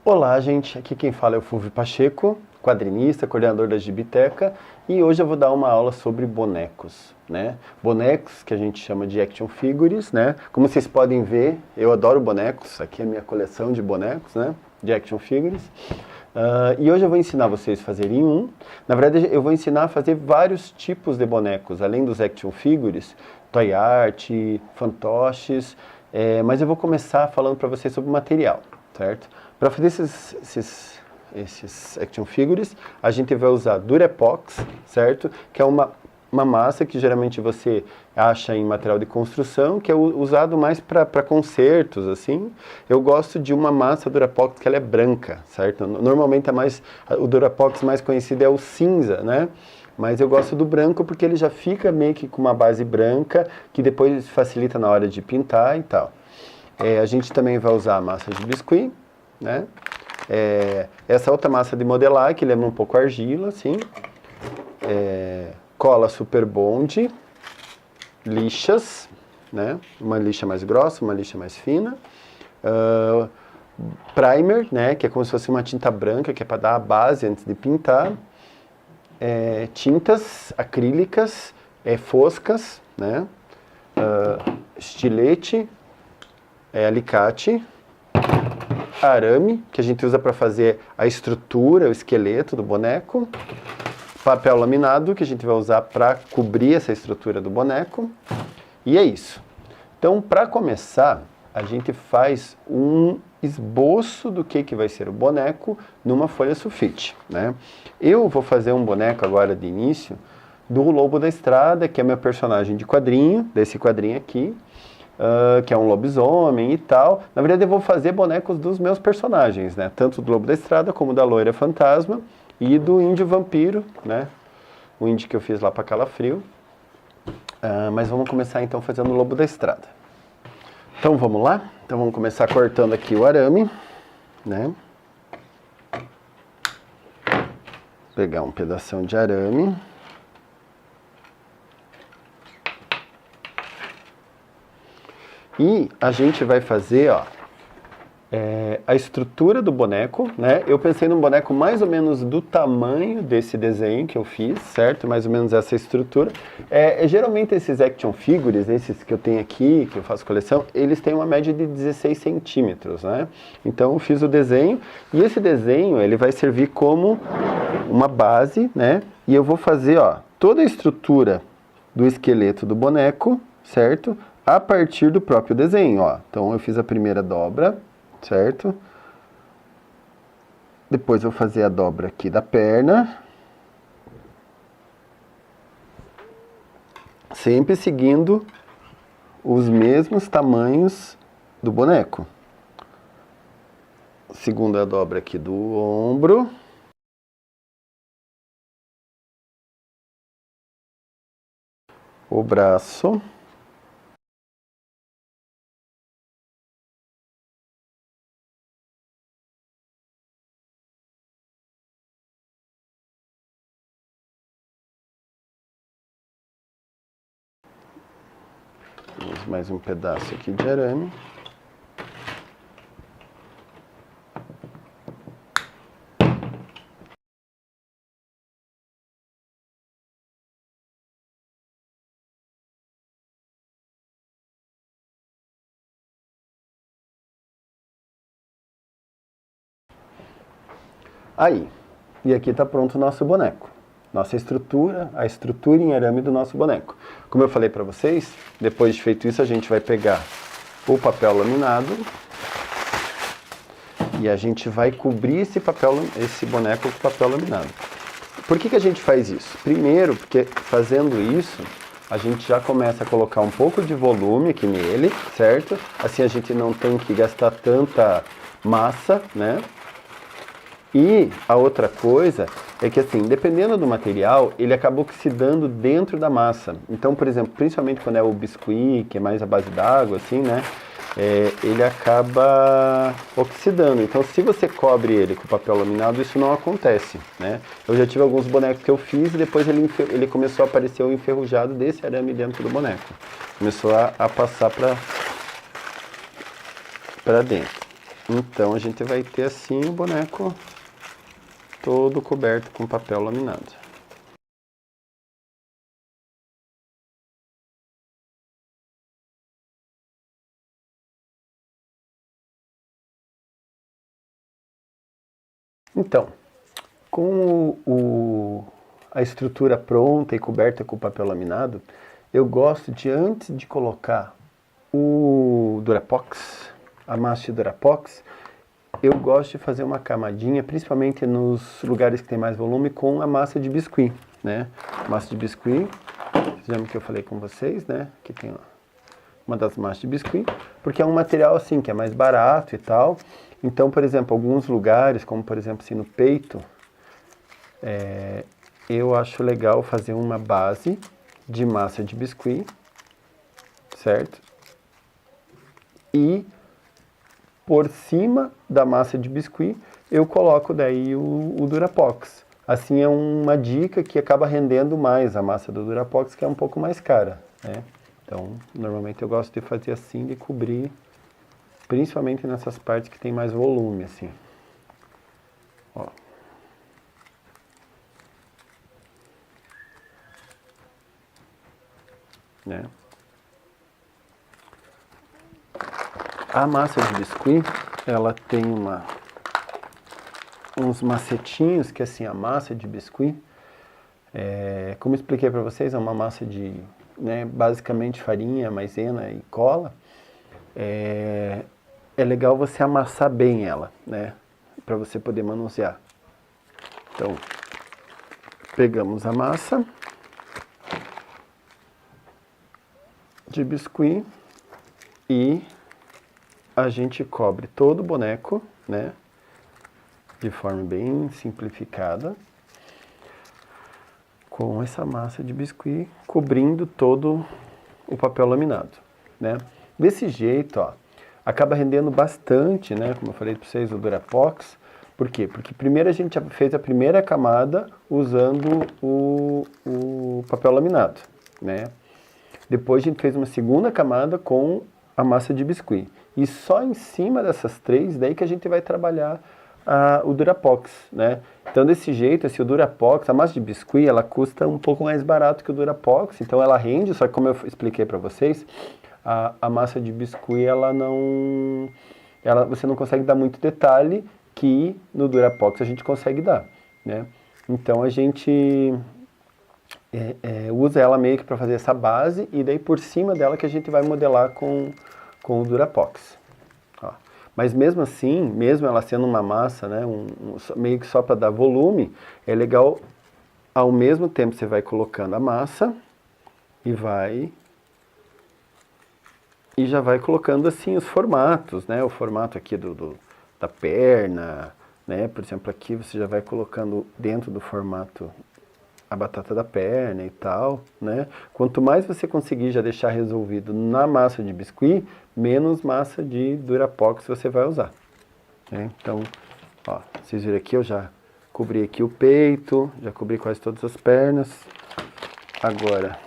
Olá, gente. Aqui quem fala é o Fulvio Pacheco, quadrinista, coordenador da Gibiteca, e hoje eu vou dar uma aula sobre bonecos, né? Bonecos que a gente chama de action figures, né? Como vocês podem ver, eu adoro bonecos. Aqui é a minha coleção de bonecos, né? De action figures. E hoje eu vou ensinar vocês a fazerem um. Na verdade, eu vou ensinar a fazer vários tipos de bonecos, além dos action figures, toy art, fantoches, mas eu vou começar falando para vocês sobre o material, certo? Para fazer esses action figures, a gente vai usar Durepox, certo? Que é uma massa que geralmente você acha em material de construção, que é usado mais para concertos, assim. Eu gosto de uma massa Durapox que ela é branca, certo? Normalmente o Durapox mais conhecido é o cinza, né? Mas eu gosto do branco porque ele já fica meio que com uma base branca, que depois facilita na hora de pintar e tal. A gente também vai usar a massa de biscuit, né? Essa outra massa de modelar, que lembra um pouco argila, assim. Cola Super Bond, lixas, né? Uma lixa mais grossa, uma lixa mais fina. Primer, né? Que é como se fosse uma tinta branca, que é para dar a base antes de pintar. Tintas acrílicas, foscas, né? Estilete, alicate, arame, que a gente usa para fazer a estrutura, o esqueleto do boneco, papel laminado, que a gente vai usar para cobrir essa estrutura do boneco, e é isso. Então, para começar, a gente faz um esboço do que vai ser o boneco numa folha sulfite, né? Eu vou fazer um boneco agora de início do Lobo da Estrada, que é meu personagem de quadrinho, desse quadrinho aqui, que é um lobisomem e tal. Na verdade, eu vou fazer bonecos dos meus personagens, né? Tanto do Lobo da Estrada como da Loira Fantasma e do Índio Vampiro, né? O índio que eu fiz lá para Calafrio. Mas vamos começar então fazendo o Lobo da Estrada. Então vamos lá? Então vamos começar cortando aqui o arame, né? Pegar um pedação de arame. E a gente vai fazer, ó, a estrutura do boneco, né? Eu pensei num boneco mais ou menos do tamanho desse desenho que eu fiz, certo? Mais ou menos essa estrutura. Geralmente esses action figures, esses que eu tenho aqui, que eu faço coleção, eles têm uma média de 16 centímetros, né? Então eu fiz o desenho, e esse desenho, ele vai servir como uma base, né? E eu vou fazer, ó, toda a estrutura do esqueleto do boneco, certo? A partir do próprio desenho, ó. Então eu fiz a primeira dobra, certo? Depois eu vou fazer a dobra aqui da perna. Sempre seguindo os mesmos tamanhos do boneco. Segunda dobra aqui do ombro. O braço. Temos mais um pedaço aqui de arame. Aí, e aqui está pronto o nosso boneco. Nossa estrutura, a estrutura em arame do nosso boneco. Como eu falei para vocês, depois de feito isso, a gente vai pegar o papel laminado e a gente vai cobrir esse boneco com papel laminado. Por que a gente faz isso? Primeiro, porque fazendo isso, a gente já começa a colocar um pouco de volume aqui nele, certo? Assim a gente não tem que gastar tanta massa, né? E a outra coisa é que, assim, dependendo do material, ele acaba oxidando dentro da massa. Então, por exemplo, principalmente quando é o biscuit, que é mais a base d'água, assim, né? Ele acaba oxidando. Então, se você cobre ele com papel laminado, isso não acontece, né? Eu já tive alguns bonecos que eu fiz e depois ele começou a aparecer o enferrujado desse arame dentro do boneco. Começou a passar para dentro. Então a gente vai ter assim o boneco todo coberto com papel laminado. Então, com a estrutura pronta e coberta com papel laminado, eu gosto de, antes de colocar o Durapox, a massa de Durapox, eu gosto de fazer uma camadinha, principalmente nos lugares que tem mais volume, com a massa de biscuit, né? Massa de biscuit, vocês lembram que eu falei com vocês, né? Que tem uma das massas de biscuit, porque é um material assim, que é mais barato e tal. Então, por exemplo, alguns lugares, como por exemplo assim no peito, eu acho legal fazer uma base de massa de biscuit, certo? E por cima da massa de biscuit eu coloco daí o Durapox. Assim é uma dica que acaba rendendo mais a massa do Durapox, que é um pouco mais cara, né? Então, normalmente eu gosto de fazer assim, de cobrir, principalmente nessas partes que tem mais volume, assim. Ó. Né? A massa de biscuit, ela tem uns macetinhos que assim, a massa de biscuit, como eu expliquei para vocês, é uma massa de, né, basicamente farinha, maisena e cola. É legal você amassar bem ela, né, para você poder manusear. Então, pegamos a massa de biscuit e a gente cobre todo o boneco, né, de forma bem simplificada, com essa massa de biscuit cobrindo todo o papel laminado, né. Desse jeito, ó, acaba rendendo bastante, né, como eu falei para vocês, o Durapox. Por quê? Porque primeiro a gente já fez a primeira camada usando o papel laminado, né. Depois a gente fez uma segunda camada com a massa de biscuit. E só em cima dessas três, daí que a gente vai trabalhar o Durapox, né? Então desse jeito, assim, o Durapox, a massa de biscuit, ela custa um pouco mais barato que o Durapox, então ela rende, só que como eu expliquei para vocês, a massa de biscuit, você não consegue dar muito detalhe que no Durapox a gente consegue dar, né? Então a gente usa ela meio que para fazer essa base e daí por cima dela que a gente vai modelar com o Durapox. Ó. Mas mesmo assim, mesmo ela sendo uma massa, né, meio que só para dar volume, é legal, ao mesmo tempo você vai colocando a massa e já vai colocando assim os formatos, né, o formato aqui da perna, né, por exemplo aqui você já vai colocando dentro do formato a batata da perna e tal, né? Quanto mais você conseguir já deixar resolvido na massa de biscuit, menos massa de Durapox você vai usar, né? Então, ó, vocês viram aqui, eu já cobri aqui o peito, já cobri quase todas as pernas. Agora,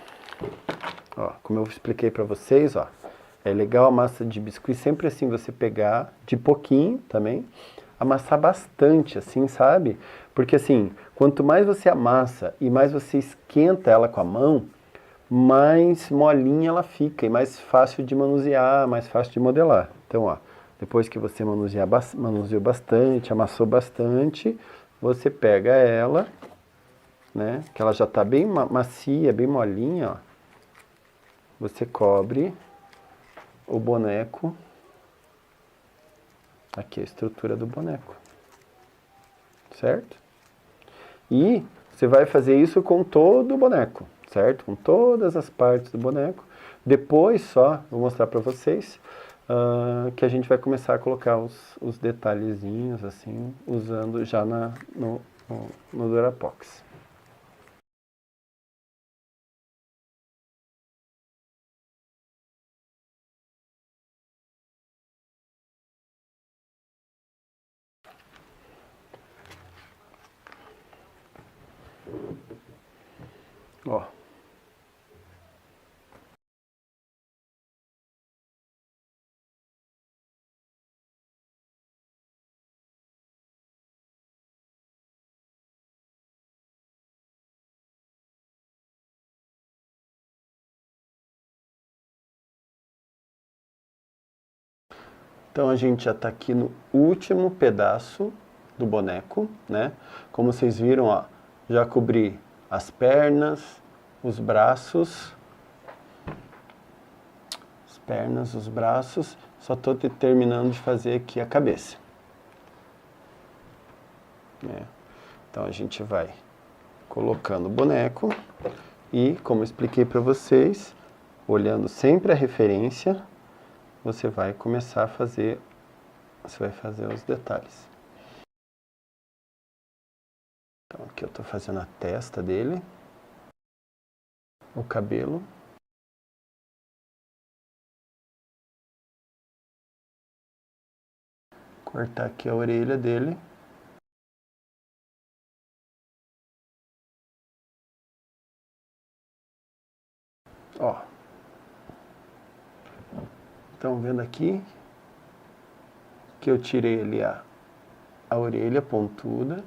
ó, como eu expliquei para vocês, ó, é legal a massa de biscuit sempre assim você pegar de pouquinho também, amassar bastante assim, sabe? Porque assim, quanto mais você amassa e mais você esquenta ela com a mão, mais molinha ela fica e mais fácil de manusear, mais fácil de modelar. Então, ó, depois que você manuseou bastante, amassou bastante, você pega ela, né, que ela já está bem macia, bem molinha, ó. Você cobre o boneco, aqui a estrutura do boneco, certo? E você vai fazer isso com todo o boneco, certo? Com todas as partes do boneco. Depois só, vou mostrar para vocês, que a gente vai começar a colocar os detalhezinhos, assim, usando já no Durapox. Ó. Então a gente já está aqui no último pedaço do boneco, né? Como vocês viram, ó, já cobri as pernas, os braços, os braços, só estou terminando de fazer aqui a cabeça. Então a gente vai colocando o boneco e, como eu expliquei para vocês, olhando sempre a referência, você vai começar a fazer, os detalhes. Então aqui eu estou fazendo a testa dele, o cabelo. Cortar aqui a orelha dele. Ó. Estão vendo aqui que eu tirei ali a orelha pontuda.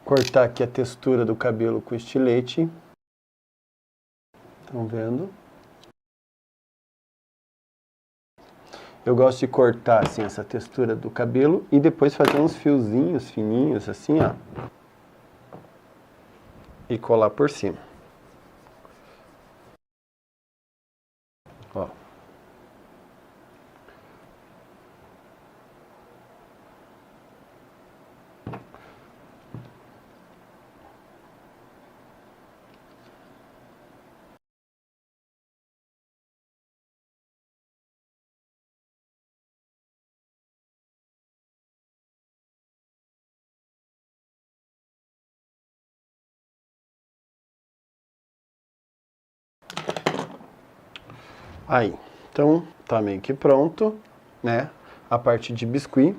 Cortar aqui a textura do cabelo com estilete. Estão vendo? Eu gosto de cortar assim essa textura do cabelo e depois fazer uns fiozinhos fininhos assim, ó. E colar por cima. Ó. Aí, então tá meio que pronto, né? A parte de biscuit.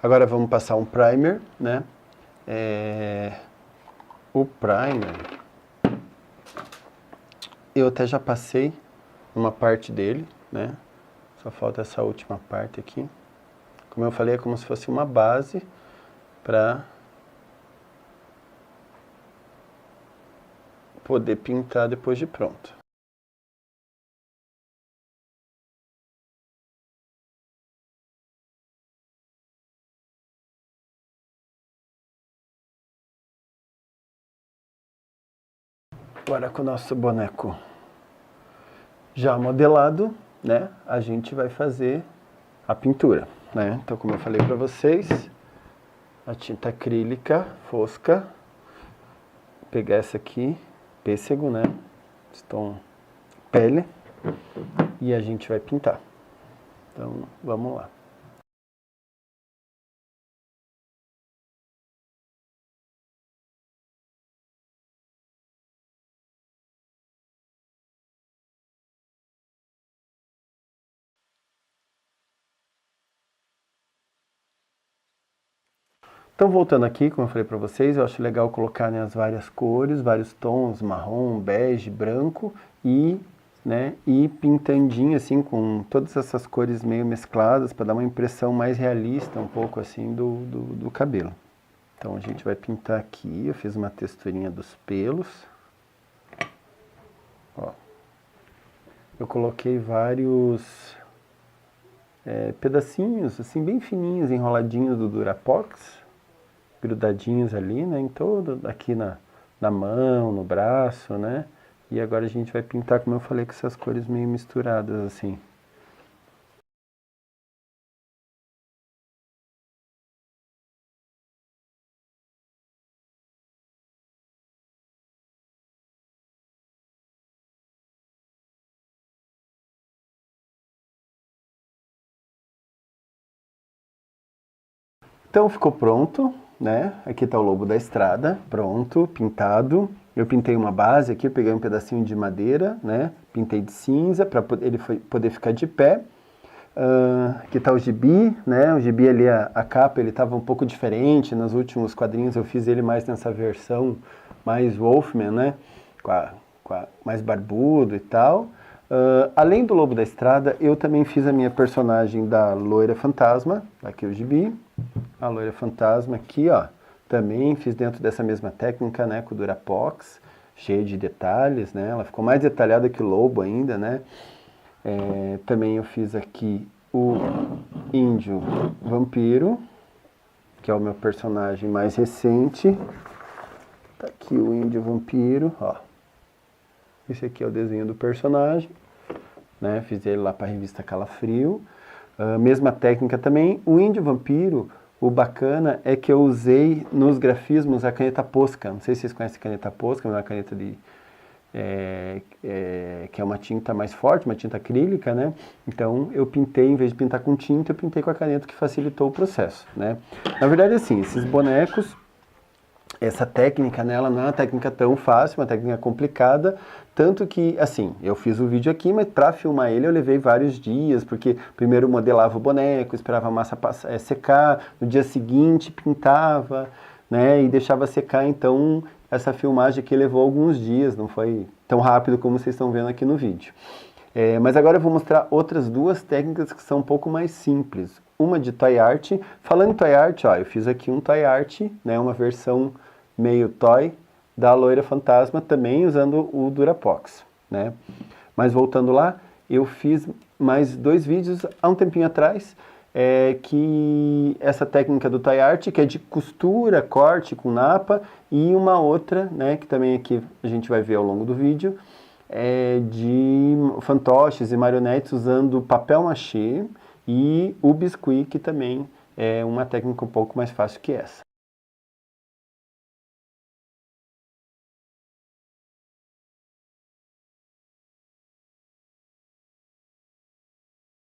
Agora vamos passar um primer, né? O primer, eu até já passei uma parte dele, né? Só falta essa última parte aqui. Como eu falei, é como se fosse uma base para poder pintar depois de pronto. Agora com o nosso boneco já modelado, né, a gente vai fazer a pintura, né? Então, como eu falei para vocês, a tinta acrílica fosca, vou pegar essa aqui, pêssego, né, tom pele, e a gente vai pintar. Então, vamos lá. Então, voltando aqui, como eu falei para vocês, eu acho legal colocar, né, as várias cores, vários tons, marrom, bege, branco, e, né, e pintandinho assim, com todas essas cores meio mescladas, para dar uma impressão mais realista, um pouco assim, do cabelo. Então, a gente vai pintar aqui, eu fiz uma texturinha dos pelos. Ó. Eu coloquei vários pedacinhos, assim, bem fininhos, enroladinhos do Durapox, grudadinhos ali, né, em todo, aqui na mão, no braço, né, e agora a gente vai pintar, como eu falei, com essas cores meio misturadas, assim. Então ficou pronto, né? Aqui está o lobo da estrada, pronto, pintado. Eu pintei uma base aqui, eu peguei um pedacinho de madeira, né? Pintei de cinza para ele poder ficar de pé. Aqui está o gibi, né? O gibi ali, a capa, ele estava um pouco diferente. Nos últimos quadrinhos eu fiz ele mais nessa versão mais Wolfman, né? Mais barbudo e tal. Além do Lobo da Estrada, eu também fiz a minha personagem da Loira Fantasma, aqui o gibi, a Loira Fantasma aqui, ó, também fiz dentro dessa mesma técnica, né, com o Durapox, cheio de detalhes, né, ela ficou mais detalhada que o Lobo ainda, né, também eu fiz aqui o Índio Vampiro, que é o meu personagem mais recente, tá aqui o Índio Vampiro, ó. Esse aqui é o desenho do personagem, né? Fiz ele lá para a revista Calafrio. Mesma técnica também. O Índio Vampiro, o bacana é que eu usei nos grafismos a caneta Posca. Não sei se vocês conhecem a caneta Posca, é uma caneta que é uma tinta mais forte, uma tinta acrílica, né? Então eu pintei, em vez de pintar com tinta, eu pintei com a caneta, que facilitou o processo, né? Na verdade, assim, esses bonecos, essa técnica nela não é uma técnica tão fácil, uma técnica complicada, tanto que, assim, eu fiz o vídeo aqui, mas para filmar ele eu levei vários dias, porque primeiro modelava o boneco, esperava a massa secar, no dia seguinte pintava, né, e deixava secar, então essa filmagem aqui levou alguns dias, não foi tão rápido como vocês estão vendo aqui no vídeo. Mas agora eu vou mostrar outras duas técnicas que são um pouco mais simples. Uma de toy art. Falando em toy art, ó, eu fiz aqui um toy art, né, uma versão meio toy da Loira Fantasma, também usando o Durapox, né? Mas voltando lá, eu fiz mais 2 vídeos há um tempinho atrás, que essa técnica do toy art, que é de costura, corte com napa, e uma outra, né, que também aqui a gente vai ver ao longo do vídeo, de fantoches e marionetes usando papel machê e o biscuit, que também é uma técnica um pouco mais fácil que essa.